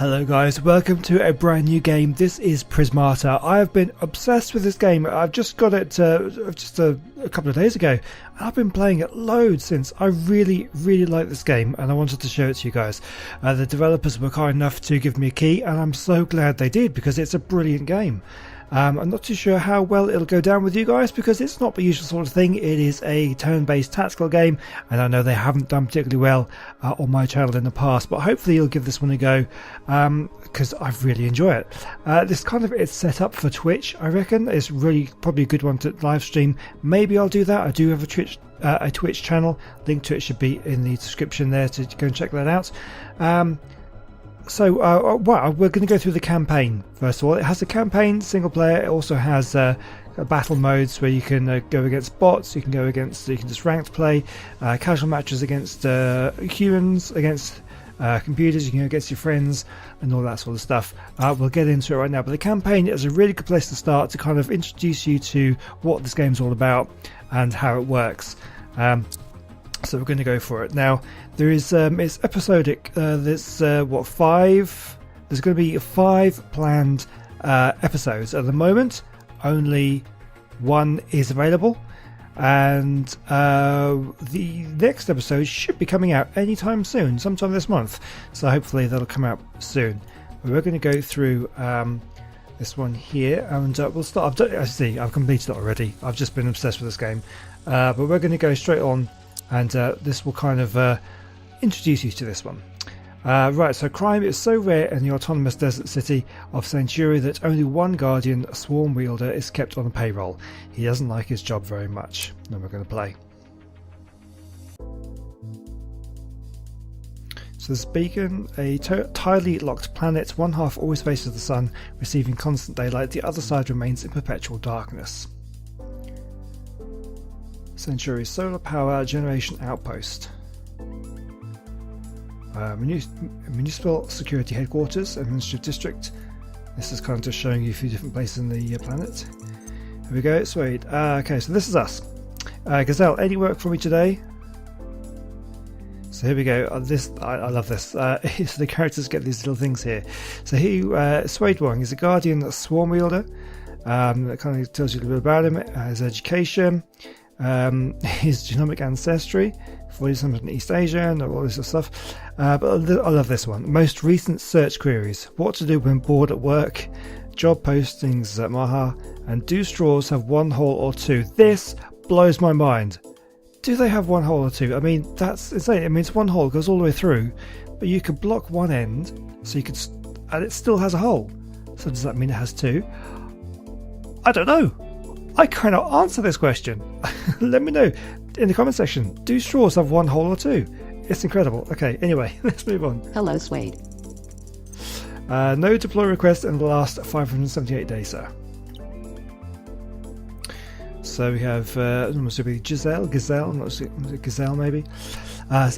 Hello guys, welcome to a brand new game. This is Prismata. I have been obsessed with this game. I've just got it just a couple of days ago. I've been playing it loads since. I really like this game and I wanted to show it to you guys. The developers were kind enough to give me a key and I'm so glad they did because it's a brilliant game. I'm not too sure how well it'll go down with you guys because it's not the usual sort of thing. It is a turn-based tactical game and I know they haven't done particularly well on my channel in the past, but hopefully you'll give this one a go because I really enjoy it. This kind of is set up for Twitch, I reckon. It's really probably a good one to live stream. Maybe I'll do that. I do have a Twitch channel. Link to it should be in the description there to go and check that out. So we're going to go through the campaign first of all. It has a campaign single player. It also has battle modes where you can go against bots, you can just ranked play, casual matches against humans, against computers, you can go against your friends and all that sort of stuff. We'll get into it right now, but the campaign is a really good place to start to kind of introduce you to what this game's all about and how it works. So we're going to go for it now. There is it's episodic. There's 5. There's going to be 5 planned episodes at the moment. Only 1 is available, and the next episode should be coming out anytime soon, sometime this month. So hopefully that'll come out soon. But we're going to go through this one here, and we'll start. I've completed it already. I've just been obsessed with this game, but we're going to go straight on. And this will kind of introduce you to this one. Right, so crime is so rare in the autonomous desert city of Century that only one guardian, a swarm wielder, is kept on a payroll. He doesn't like his job very much. Then we're going to play. So this beacon, a tidally locked planet, one half always faces the sun, receiving constant daylight, the other side remains in perpetual darkness. Century solar power generation outpost. Municipal security headquarters, administrative district. This is kind of just showing you a few different places in the planet. Here we go, sweet. Okay, so this is us. Gazelle, any work for me today? So here we go. I love this. So the characters get these little things here. So Suede Wong is a guardian, a swarm wielder. That kind of tells you a little bit about him. His education. His genomic ancestry, 40% in East Asia and all this sort of stuff. But I love this one. Most recent search queries: what to do when bored at work, job postings at Maha, and do straws have 1 hole or 2? This blows my mind. Do they have 1 hole or 2? I mean, that's insane. I mean, it's 1 hole, goes all the way through, but you could block one end, so you could, and it still has a hole. So does that mean it has 2? I don't know. I cannot answer this question. Let me know in the comment section. Do straws have 1 hole or 2? It's incredible. Okay, anyway, let's move on. Hello, Suede. No deploy request in the last 578 days, sir. So we have Gazelle, Gazelle maybe.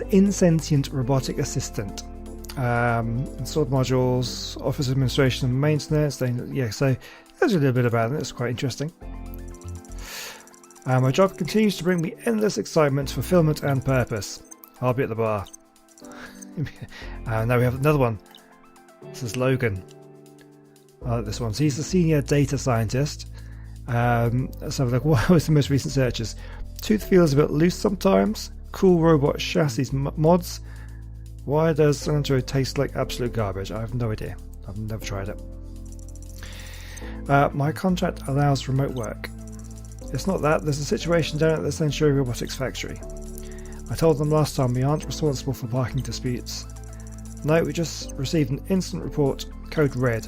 Insentient robotic assistant. Installed modules, office administration and maintenance. Yeah, so there's a little bit about it. It's quite interesting. My job continues to bring me endless excitement, fulfillment and purpose. I'll be at the bar. Now we have another one. This is Logan. I like this one. So he's the senior data scientist. Let's have a look. What was the most recent searches? Tooth feels a bit loose sometimes. Cool robot chassis mods. Why does San Andreas taste like absolute garbage? I have no idea. I've never tried it. My contract allows remote work. It's not that. There's a situation down at the Century Robotics factory. I told them last time we aren't responsible for parking disputes. No, we just received an instant report, code red.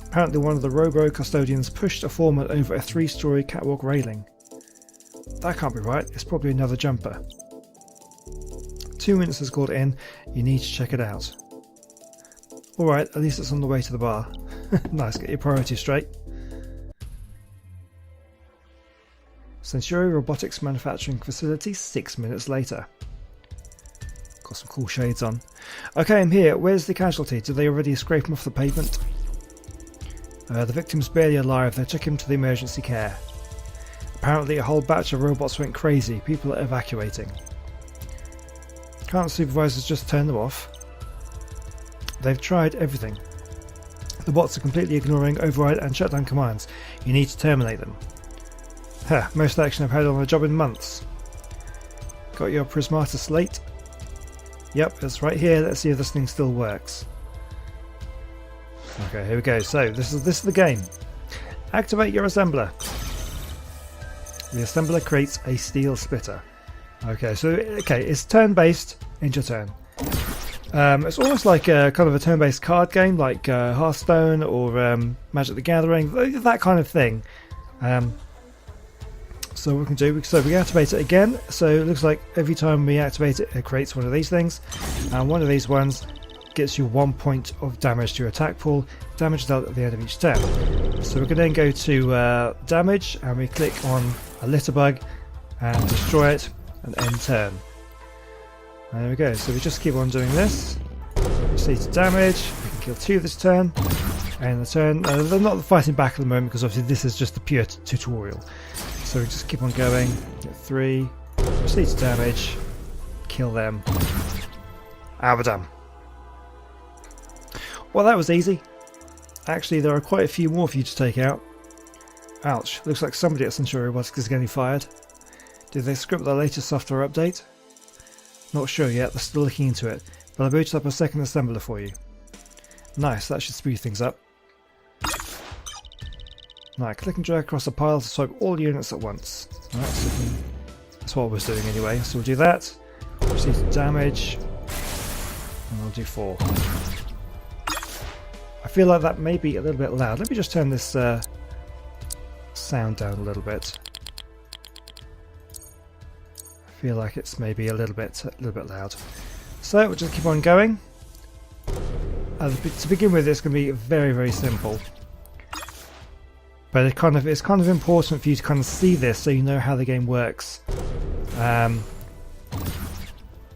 Apparently one of the robo-custodians pushed a foreman over a 3-story catwalk railing. That can't be right. It's probably another jumper. 2 minutes has called in. You need to check it out. Alright, at least it's on the way to the bar. Nice, get your priorities straight. Century Robotics Manufacturing Facility, 6 minutes later. Got some cool shades on. Okay, I'm here. Where's the casualty? Did they already scrape him off the pavement? The victim's barely alive. They took him to the emergency care. Apparently a whole batch of robots went crazy. People are evacuating. Can't supervisors just turn them off? They've tried everything. The bots are completely ignoring override and shutdown commands. You need to terminate them. Huh, most action I've had on the job in months. Got your Prismata slate? Yep, it's right here. Let's see if this thing still works. Okay, here we go. So this is the game. Activate your assembler. The assembler creates a steel splitter. Okay, so it's turn-based. End your turn. It's almost like a kind of a turn-based card game, like Hearthstone or Magic the Gathering, that kind of thing. So what we can do, so we activate it again. So it looks like every time we activate it, it creates one of these things, and one of these ones gets you 1 point of damage to your attack pool. Damage dealt at the end of each turn. So we can then go to damage, and we click on a litter bug and destroy it, and end turn. And there we go. So we just keep on doing this. Proceed to damage. We can kill 2 this turn. And the turn. They're not fighting back at the moment because obviously this is just the pure tutorial. So we just keep on going. Get 3. Proceed to damage. Kill them. And we're done. Well, that was easy. Actually, there are quite a few more for you to take out. Ouch. Looks like somebody at Century Robotics is getting fired. Did they script the latest software update? Not sure yet, they're still looking into it, but I booted up a second assembler for you. Nice, that should speed things up. Right, click and drag across the pile to swipe all units at once. Right, so that's what I was doing anyway, so we'll do that. Proceed to damage, and we'll do 4. I feel like that may be a little bit loud. Let me just turn this sound down a little bit. I feel like it's maybe a little bit loud. So we'll just keep on going. To begin with, it's going to be very, very simple. But it's kind of important for you to kind of see this so you know how the game works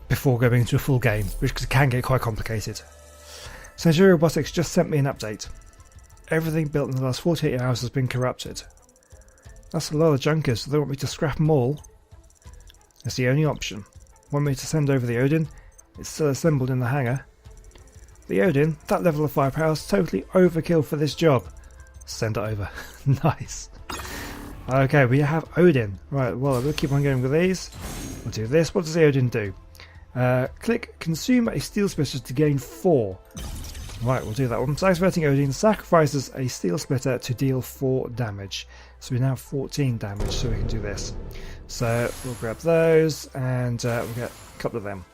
before going into a full game, which can get quite complicated. Century Robotics just sent me an update. Everything built in the last 48 hours has been corrupted. That's a lot of junkers, so they want me to scrap them all. That's the only option. Want me to send over the Odin? It's still assembled in the hangar. The Odin, that level of firepower is totally overkill for this job. Send it over. Nice. Okay, we have Odin. Right, well, we'll keep on going with these. We'll do this. What does the Odin do? Click consume a steel splitter to gain 4. Right, we'll do that one. So activating Odin sacrifices a steel splitter to deal 4 damage. So we now have 14 damage, so we can do this. So we'll grab those and we'll get a couple of them.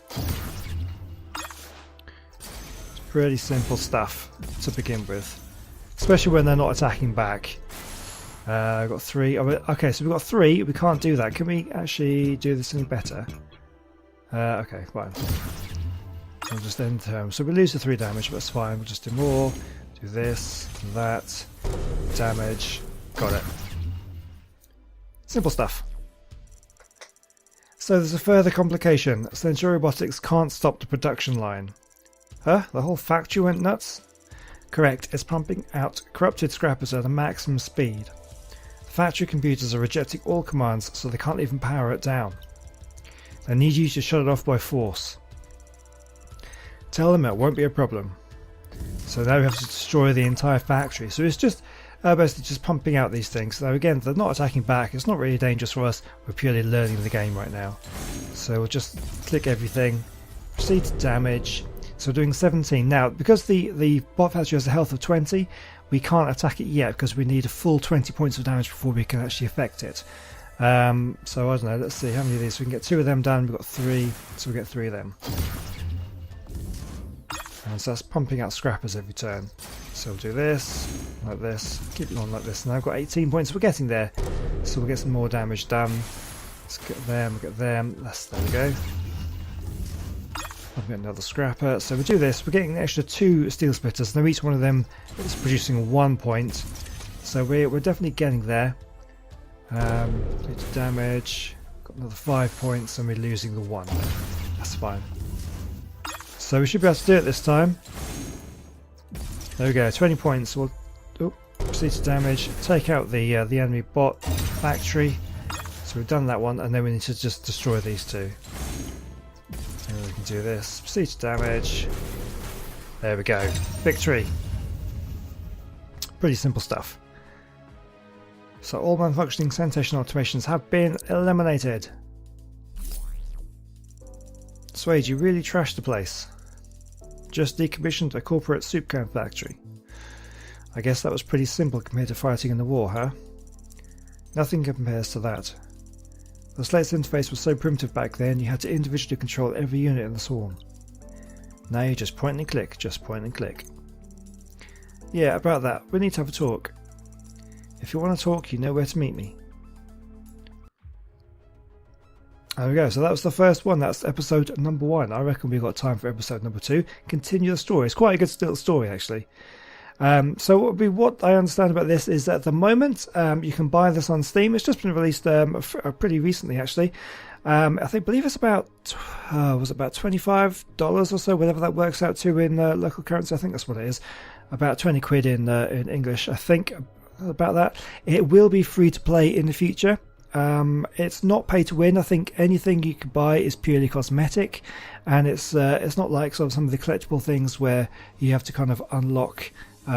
It's pretty simple stuff to begin with, especially when they're not attacking back. I've got 3. Okay, so we've got 3. We can't do that. Can we actually do this any better? Okay, fine. We'll just end turn. So we lose the 3 damage, but that's fine. We'll just do more. Do this, that, damage. Got it. Simple stuff. So there's a further complication. Century Robotics can't stop the production line. Huh? The whole factory went nuts? Correct, it's pumping out corrupted scrappers at a maximum speed. The factory computers are rejecting all commands, so they can't even power it down. They need you to shut it off by force. Tell them it won't be a problem. So now we have to destroy the entire factory. So it's just basically just pumping out these things. Now again, they're not attacking back. It's not really dangerous for us. We're purely learning the game right now. So we'll just click everything. Proceed to damage. So we're doing 17. Now, because the bot factory has a health of 20, we can't attack it yet because we need a full 20 points of damage before we can actually affect it. So I don't know, let's see how many of these. We can get 2 of them done. We've got 3, so we get 3 of them. And so that's pumping out scrappers every turn. So we'll do this, like this, keep it on like this. Now I've got 18 points, we're getting there. So we'll get some more damage done. Let's get them, we'll get them. There we go. I'll get another scrapper. So we do this, we're getting an extra 2 steel splitters. Now each one of them is producing 1 point. So we're definitely getting there. Damage. Got another 5 points and we're losing the 1. That's fine. So we should be able to do it this time. There we go, 20 points. We'll proceed to damage, take out the enemy bot factory. So we've done that one, and then we need to just destroy these 2. And we can do this. Proceed to damage. There we go. Victory. pretty simple stuff. So all malfunctioning sanitation automations have been eliminated. Suede, you really trashed the place. Just decommissioned a corporate soup can factory. I guess that was pretty simple compared to fighting in the war, huh? Nothing compares to that. The slate's interface was so primitive back then you had to individually control every unit in the swarm. Now you just point and click, just point and click. Yeah, about that, we need to have a talk. If you want to talk, you know where to meet me. There we go, so that was the first one, that's episode number 1. I reckon we've got time for episode number 2. Continue the story, it's quite a good little story actually. So what I understand about this is that at the moment you can buy this on Steam. It's just been released pretty recently actually. I believe it's about was it about $25 or so, whatever that works out to in local currency. I think that's what it is, about 20 quid in English, I think, about that. It will be free to play in the future. It's not pay to win. I think anything you can buy is purely cosmetic, and it's not like sort of some of the collectible things where you have to kind of unlock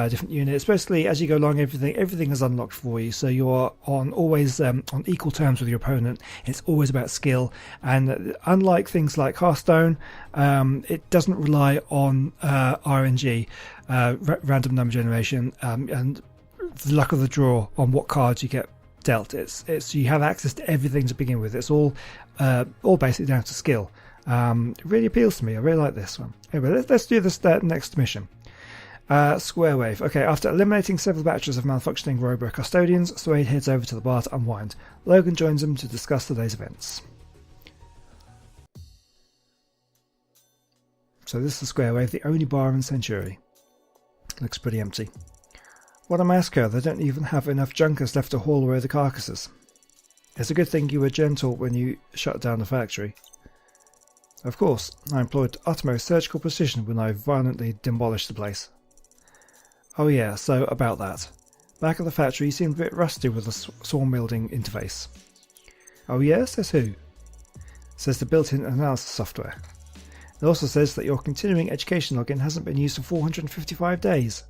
different units. Basically, as you go along, everything is unlocked for you, so you are always on equal terms with your opponent. It's always about skill, and unlike things like Hearthstone, it doesn't rely on RNG, random number generation, and the luck of the draw on what cards you get dealt. It's you have access to everything to begin with. It's all basically down to skill. It really appeals to me. I really like this one. Anyway, let's do this next mission. Square Wave. Okay, after eliminating several batches of malfunctioning robot custodians, Suede heads over to the bar to unwind. Logan joins him to discuss today's events. So this is Square Wave, the only bar in Century. Looks pretty empty. What a massacre, they don't even have enough junkers left to haul away the carcasses. It's a good thing you were gentle when you shut down the factory. Of course, I employed utmost surgical precision when I violently demolished the place. Oh yeah, so about that. Back at the factory you seemed a bit rusty with the swarm building interface. Oh yeah, says who? Says the built-in analysis software. It also says that your continuing education login hasn't been used for 455 days.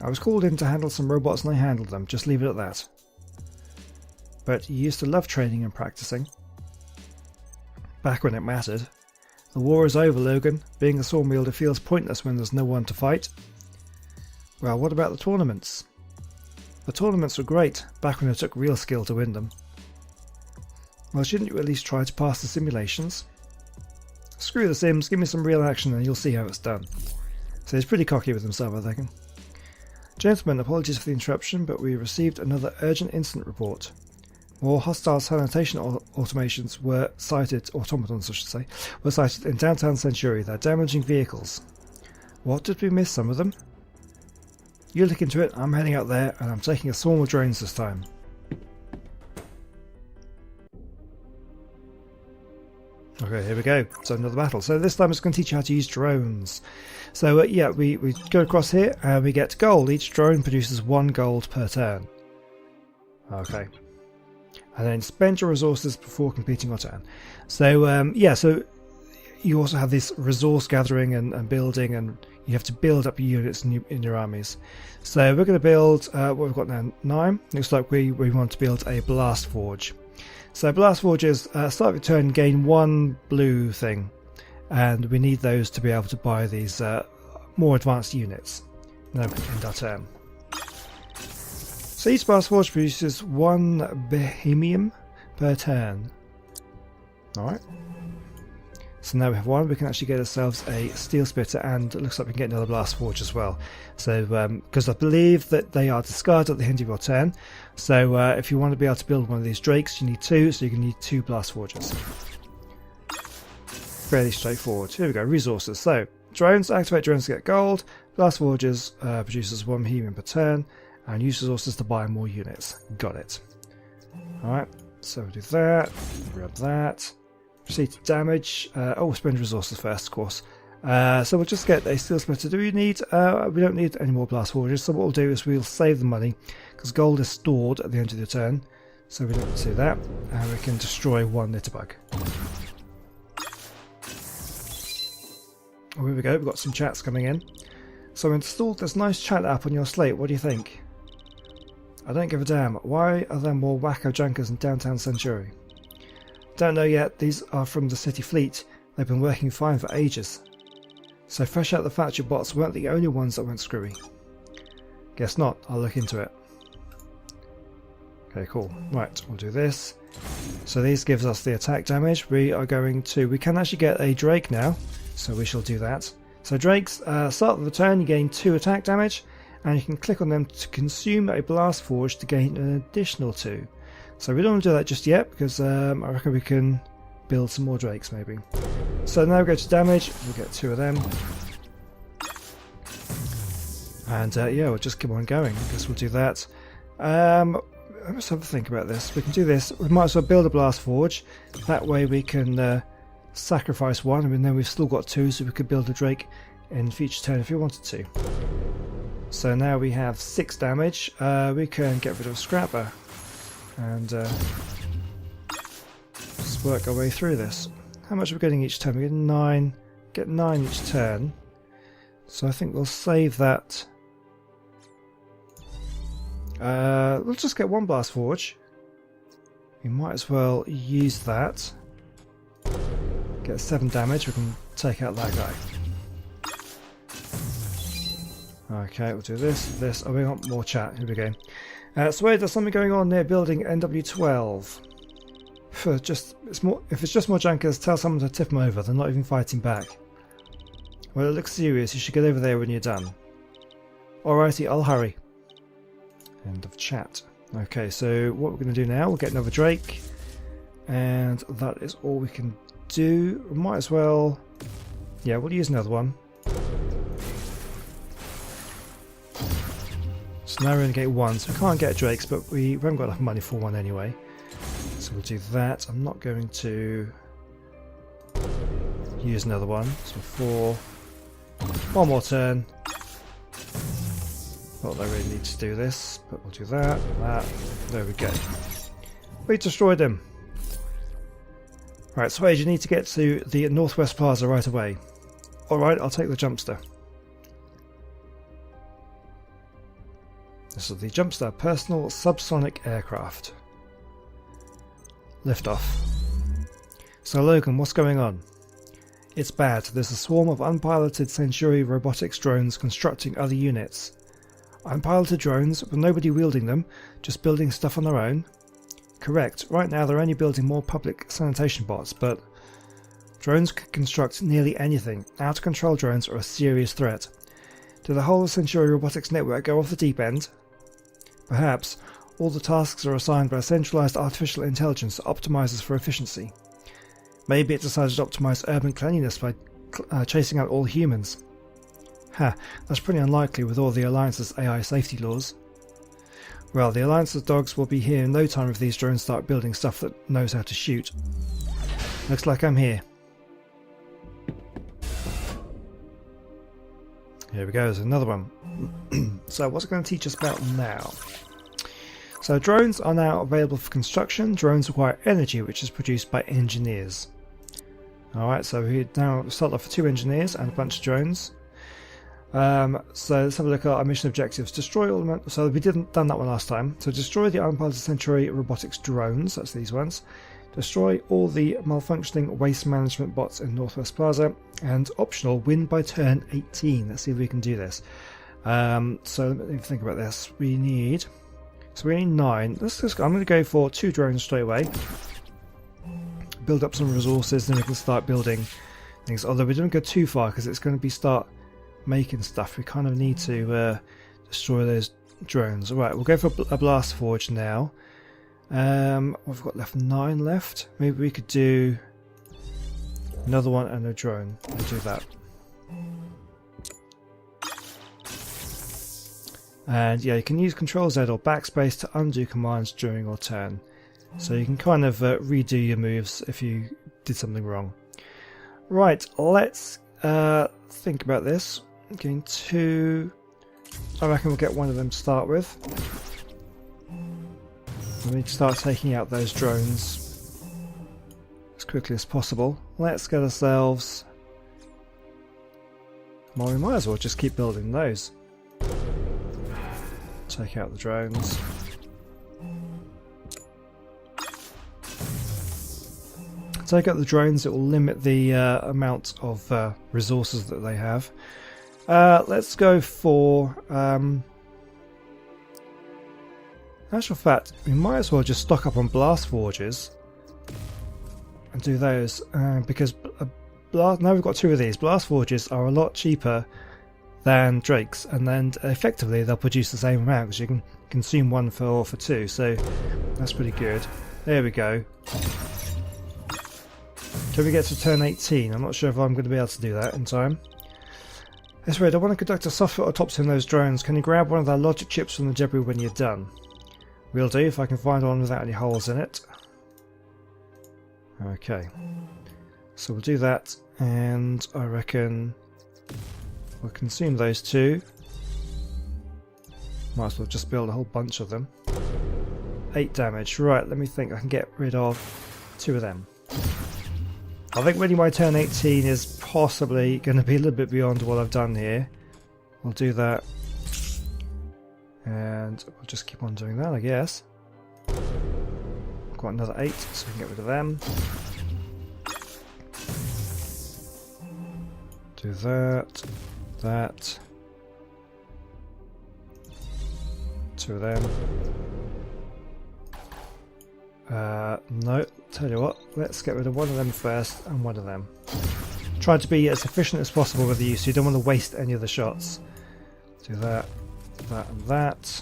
I was called in to handle some robots and I handled them, just leave it at that. But you used to love training and practicing. Back when it mattered. The war is over, Logan. Being a swarm wielder feels pointless when there's no one to fight. Well, what about the tournaments? The tournaments were great, back when it took real skill to win them. Well, shouldn't you at least try to pass the simulations? Screw the sims, give me some real action and you'll see how it's done. So he's pretty cocky with himself, I reckon. Gentlemen, apologies for the interruption, but we received another urgent incident report. More hostile sanitation automations were sighted, automatons I should say, were sighted in downtown Century. They're damaging vehicles. What, did we miss some of them? You look into it, I'm heading out there, and I'm taking a swarm of drones this time. Okay, here we go. So another battle. So this time it's going to teach you how to use drones. So yeah, we go across here and we get gold. Each drone produces 1 gold per turn. Okay. And then spend your resources before completing your turn. So yeah, so you also have this resource gathering and building, and you have to build up your units in your armies. So we're going to build what we've got now, 9. Looks like we want to build a blast forge. So blast forges start with turn, gain 1 blue thing, and we need those to be able to buy these more advanced units. Now we can end our turn. So each blast forge produces 1 bohemium per turn. Alright. So now we have 1, we can actually get ourselves a steel splitter, and it looks like we can get another blast forge as well. So, because I believe that they are discarded at the end of your turn. So if you want to be able to build one of these drakes, you need 2, so you can need 2 blast forges. Fairly straightforward. Here we go, resources. So, drones, activate drones to get gold. Blast forges produces 1 helium per turn, and use resources to buy more units. Got it. Alright, so we'll do that, grab that. Proceed to damage. Spend resources first, of course. So we'll just get a steel splitter. Do we need? We don't need any more blast forges. So what we'll do is we'll save the money because gold is stored at the end of the turn. So we don't do that, and we can destroy 1 litterbug. Oh, here we go. We've got some chats coming in. So install this nice chat app on your slate. What do you think? I don't give a damn. Why are there more wacko junkers in downtown Century? Don't know yet. These are from the city fleet. They've been working fine for ages. So fresh out the factory bots weren't the only ones that went screwy. Guess not. I'll look into it. Okay, cool. Right, we'll do this. So these gives us the attack damage. We can actually get a Drake now, so we shall do that. So Drakes, start of the turn you gain 2 attack damage, and you can click on them to consume a blast forge to gain an additional 2. So we don't want to do that just yet, because I reckon we can build some more Drakes maybe. So now we go to damage, we'll get 2 of them. And yeah, we'll just keep on going. I guess we'll do that. Let's have a think about this. We can do this. We might as well build a blast forge. That way we can sacrifice 1, and then we've still got 2, so we could build a Drake in future turn if we wanted to. So now we have 6 damage. We can get rid of Scrapper and just work our way through this. How much are we getting each turn? We're getting 9. Get 9 each turn. So I think we'll save that. We'll just get 1 blast forge. We might as well use that. Get 7 damage. We can take out that guy. Okay, we'll do this. Oh, we want more chat. Here we go. Sway, there's something going on near building NW12. If it's just more junkers, tell someone to tip them over. They're not even fighting back. Well, it looks serious. You should get over there when you're done. Alrighty, I'll hurry. End of chat. Okay, so what we're going to do now, we'll get another Drake. And that is all we can do. We might as well... Yeah, we'll use another one. So now we're going to get 1. So we can't get Drakes, but we haven't got enough money for 1 anyway. So we'll do that. I'm not going to use another one. So 4. 1 more turn. Not that I really need to do this, but we'll do that. There we go. We destroyed him. Right, Swage, you need to get to the Northwest Plaza right away. Alright, I'll take the Jumpster. This is the Jumpster personal subsonic aircraft. Lift off. So Logan, what's going on? It's bad. There's a swarm of unpiloted Century robotics drones constructing other units. Unpiloted drones, with nobody wielding them, just building stuff on their own? Correct. Right now they're only building more public sanitation bots, but drones can construct nearly anything. Out-of-control drones are a serious threat. Did the whole Century robotics network go off the deep end? Perhaps. All the tasks are assigned by a centralized artificial intelligence that optimizes for efficiency. Maybe it decided to optimize urban cleanliness by chasing out all humans. That's pretty unlikely with all the Alliance's AI safety laws. Well, the Alliance's dogs will be here in no time if these drones start building stuff that knows how to shoot. Looks like I'm here. Here we go, there's another one. So what's it going to teach us about now? So drones are now available for construction. Drones require energy, which is produced by engineers. Alright, so we now start off with 2 engineers and a bunch of drones. So let's have a look at our mission objectives. Destroy all the... So we didn't done that one last time. So destroy the unpiloted Century robotics drones. That's these ones. Destroy all the malfunctioning waste management bots in Northwest Plaza. And optional, win by turn 18. Let's see if we can do this. So let me think about this. We need 9. I'm going to go for 2 drones straight away. Build up some resources, then we can start building things. Although we don't go too far because it's going to be start making stuff. We kind of need to destroy those drones. Alright, we'll go for a blast forge now. We've got 9 left. Maybe we could do another one and a drone. We'll do that. And yeah, you can use Control Z or backspace to undo commands during your turn. So you can kind of redo your moves if you did something wrong. Right, let's think about this. Getting 2. I reckon we'll get one of them to start with. We need to start taking out those drones as quickly as possible. Let's get ourselves Well, we might as well just keep building those. Take out the drones. Take out the drones, it will limit the amount of resources that they have. Let's go for... actual fact, we might as well just stock up on blast forges and do those, because now we've got 2 of these. Blast forges are a lot cheaper than drakes, and then effectively they'll produce the same amount because you can consume 1 for 2, so that's pretty good. There we go. Can we get to turn 18? I'm not sure if I'm going to be able to do that in time. That's right, I want to conduct a software autopsy on those drones. Can you grab one of their logic chips from the debris when you're done? Will do, if I can find one without any holes in it. Okay. So we'll do that, and I reckon we'll consume those 2. Might as well just build a whole bunch of them. 8 damage. Right, let me think. I can get rid of 2 of them. I think really my turn 18 is possibly going to be a little bit beyond what I've done here. We'll do that. And we'll just keep on doing that, I guess. Got another 8, so we can get rid of them. Do that. That. 2 of them. No, tell you what, let's get rid of 1 of them first and 1 of them. Try to be as efficient as possible with the use, so you don't want to waste any of the shots. Do that, that and that.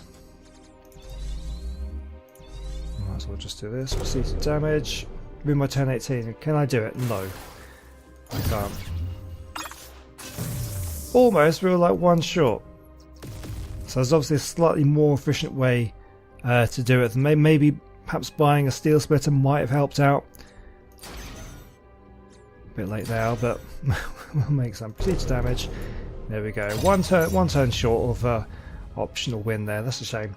Might as well just do this. Proceed to damage. With my turn 18. Can I do it? No. I can't. Almost, we were like 1 short. So there's obviously a slightly more efficient way to do it. Maybe perhaps buying a steel splitter might have helped out. A bit late now, but we'll make some. Proceed to damage. There we go. One turn short of optional win there. That's a shame.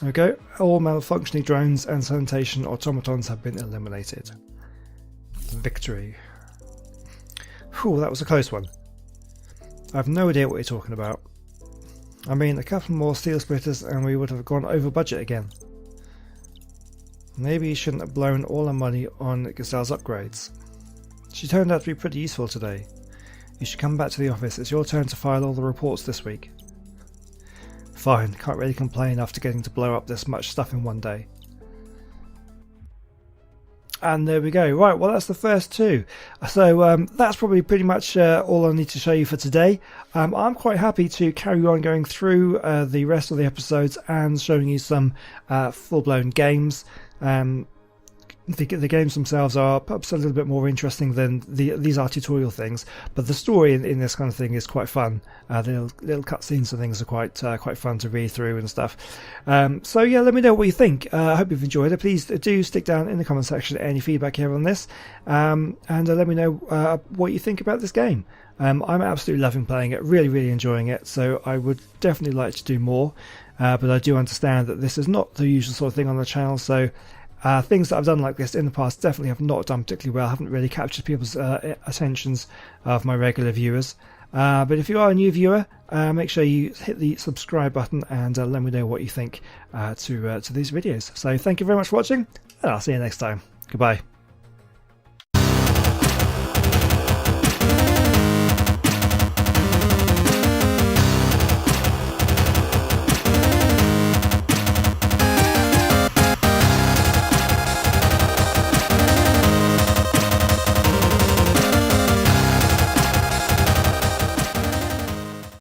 Okay, all malfunctioning drones and sanitation automatons have been eliminated. Victory. Whew, that was a close one. I have no idea what you're talking about. I mean, a couple more steel splitters and we would have gone over budget again. Maybe you shouldn't have blown all our money on Gazelle's upgrades. She turned out to be pretty useful today. You should come back to the office. It's your turn to file all the reports this week. Fine, can't really complain after getting to blow up this much stuff in one day. And there we go. Right, well that's the first 2. So that's probably pretty much all I need to show you for today. I'm quite happy to carry on going through the rest of the episodes and showing you some full-blown games. The games themselves are perhaps a little bit more interesting than these are tutorial things, but the story in this kind of thing is quite fun. The little cutscenes and things are quite fun to read through and stuff. So yeah, let me know what you think. I hope you've enjoyed it. Please do stick down in the comment section any feedback here on this, and let me know what you think about this game. I'm absolutely loving playing it, really enjoying it, so I would definitely like to do more, but I do understand that this is not the usual sort of thing on the channel, so things that I've done like this in the past definitely have not done particularly well. I haven't really captured people's attentions of my regular viewers. But if you are a new viewer, make sure you hit the subscribe button and let me know what you think to these videos. So thank you very much for watching, and I'll see you next time. Goodbye.